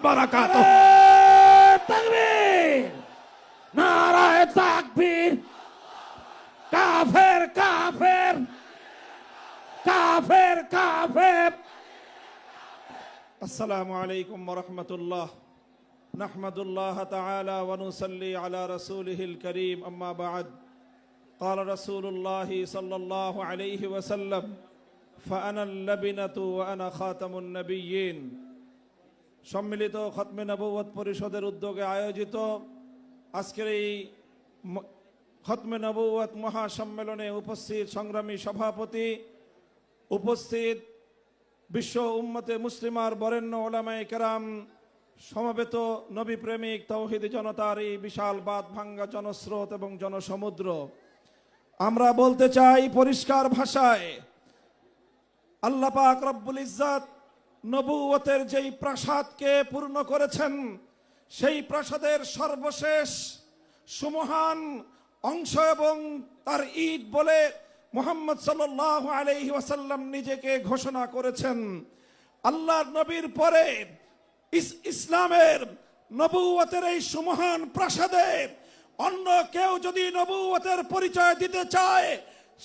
বারাকাতুহু। তাকবীর, নারায়ে তাকবীর। কাফের কাফের কাফের কাফের। আসসালামু আলাইকুম ওয়া রাহমাতুল্লাহ। নাহমাদুল্লাহ তাআলা ওয়া নুসাল্লি আলা রাসূলিহিল কারীম, আম্মা বা'দ। قال رسول الله صلى الله عليه وسلم فأنا اللبنة وأنا خاتم النبيين। সম্মিলিত খতমে নবুয়ত পরিষদের উদ্যোগে আয়োজিত আজকের এই খতমে নবুয়ত মহাসম্মেলনে উপস্থিত সংগ্রামী সভাপতি, উপস্থিত বিশ্ব উম্মতে মুসলিমার বরেণ্য ওলামায়ে কেরাম, সমবেত নবী প্রেমিক তাওহীদি জনতার এই বিশাল বাঁধ ভাঙ্গা জনস্রোত এবং জনসমুদ্র, আমরা বলতে চাই পরিষ্কার ভাষায়, আল্লাহ পাক রব্বুল ইজ্জত নবুয়তের যেই প্রাসাদকে পূর্ণ করেছেন, সেই প্রাসাদের সর্বশেষ সুমহান অংশ এবং তার ঈদ বলে মুহাম্মদ সাল্লাল্লাহু আলাইহি ওয়াসাল্লাম নিজেকে ঘোষণা করেছেন। আল্লাহর নবীর পরে ইসলামের নবুয়তের এই সুমহান প্রাসাদে অন্য কেউ যদি নবুয়তের পরিচয় দিতে চায়,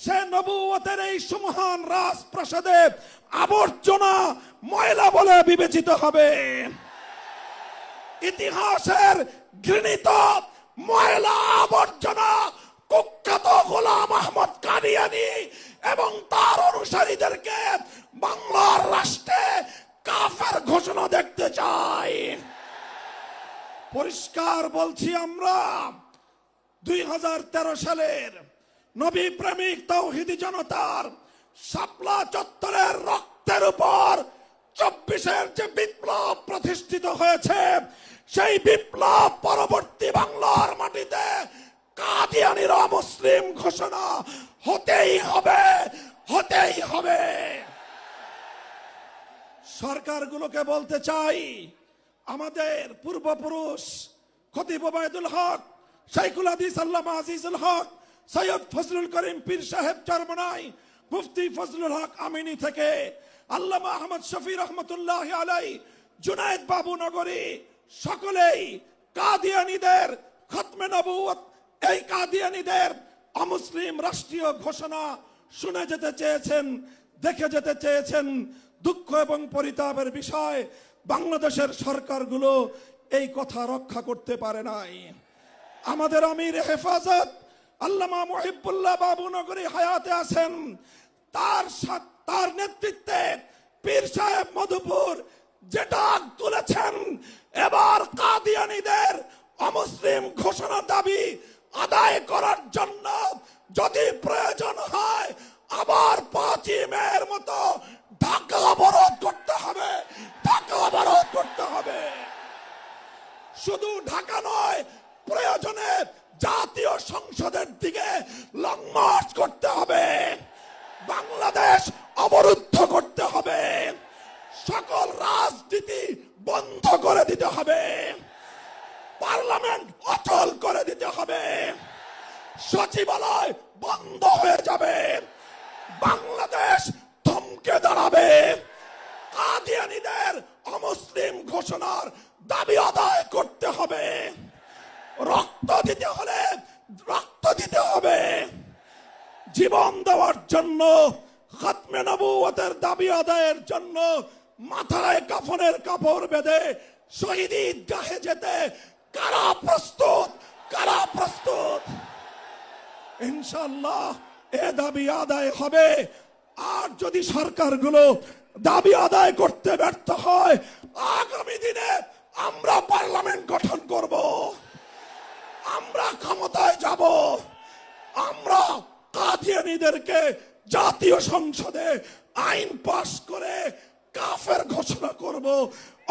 সে নবুয়তের এই সুমহান রাজপ্রাসাদে আবর্জনা, ময়লা বলে বিবেচিত হবে। ইতিহাসের ঘৃণিত ময়লা আবর্জনা কুখ্যাত গোলাম আহমদ কাদিয়ানী এবং তার অনুসারীদেরকে বাংলার রাষ্ট্রে কাফের ঘোষণা দেখতে চাই। পরিষ্কার বলছি, আমরা 2013 সালের নবী প্রেমিক তাওহীদি জনতার শাপলা চত্বরের রক্তের উপর 24-এর যে বিপ্লব প্রতিষ্ঠিত হয়েছে, সেই বিপ্লব পরবর্তী বাংলার মাটিতে কাদিয়ানীর অমুসলিম ঘোষণা হতেই হবে, হতেই হবে। সরকারগুলোকে বলতে চাই, আমাদের পূর্বপুরুষ খতিব ওবায়দুল হক, শাইখুল হাদিস আল্লামা আজিজুল হক, সৈয়দ ফজলুল করিম পীর সাহেব চরমনাই, মুফতি ফজলুল হক আমিনী থেকে আল্লামা আহমদ শফি রহমতুল্লাহ আলাই, জুনায়েদ বাবু নগরী, সকলেই কাদিয়ানীদের খতমে নবুয়ত, এই কাদিয়ানীদের অমুসলিম রাষ্ট্রীয় ঘোষণা শুনে যেতে চেয়েছেন, দেখে যেতে চেয়েছেন। দুঃখ এবং পরিতাপের বিষয়, বাংলাদেশের সরকারগুলো এই কথা রক্ষা করতে পারে নাই। আমাদের আমির হেফাজত আল্লামা মুহিবুল্লাহ বাবু নগরী হায়াতে আছেন, তার নেতৃত্বে পীর সাহেব মধুপুর যে ডাক তুলেছেন, এবার কাদিয়ানীদের অমুসলিম ঘোষণা দাবি আদায় করার জন্য যদি প্রয়োজন হয়, আবার 5ই মের মতো ঢাকা অবরোধ করতে হবে, ঢাকা অবরোধ করতে হবে। শুধু ঢাকা নয়, প্রয়োজনে জাতীয় সংসদের দিকে লং মার্চ করতে হবে, বাংলাদেশ অবরুদ্ধ করতে হবে, সকল রাজনীতি বন্ধ করে দিতে হবে, পার্লামেন্ট অচল করে দিতে হবে, সচিবালয় বন্ধ হয়ে যাবে, বাংলাদেশ থমকে দাঁড়াবে। কাদিয়ানীদের অমুসলিম ঘোষণার দাবি আদায় করতে হবে। রক্ত দিতে হলে রক্ত দিতে হবে। জীবন দেওয়ার জন্য, খতমে নবুয়তের দাবি আদায়ের জন্য মাথায় কাফনের কাপড় বেঁধে শহীদ ঈদগাহে যেতে কারা প্রস্তুত, কারা প্রস্তুত? ইনশাআল্লাহ এ দাবি আদায় হবে। আর যদি সরকারগুলো দাবি আদায় করতে ব্যর্থ হয়, আগামী দিনে আমরা পার্লামেন্ট গঠন করব, আমরা ক্ষমতায় যাব, আমরা কাদিয়ানীদেরকে জাতীয় সংসদে আইন পাস করে কাফের ঘোষণা করব,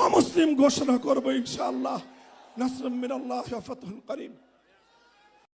অমুসলিম ঘোষণা করব ইনশাআল্লাহ। নাসরুম মিনাল্লাহি ওয়া ফাতহুন করিম।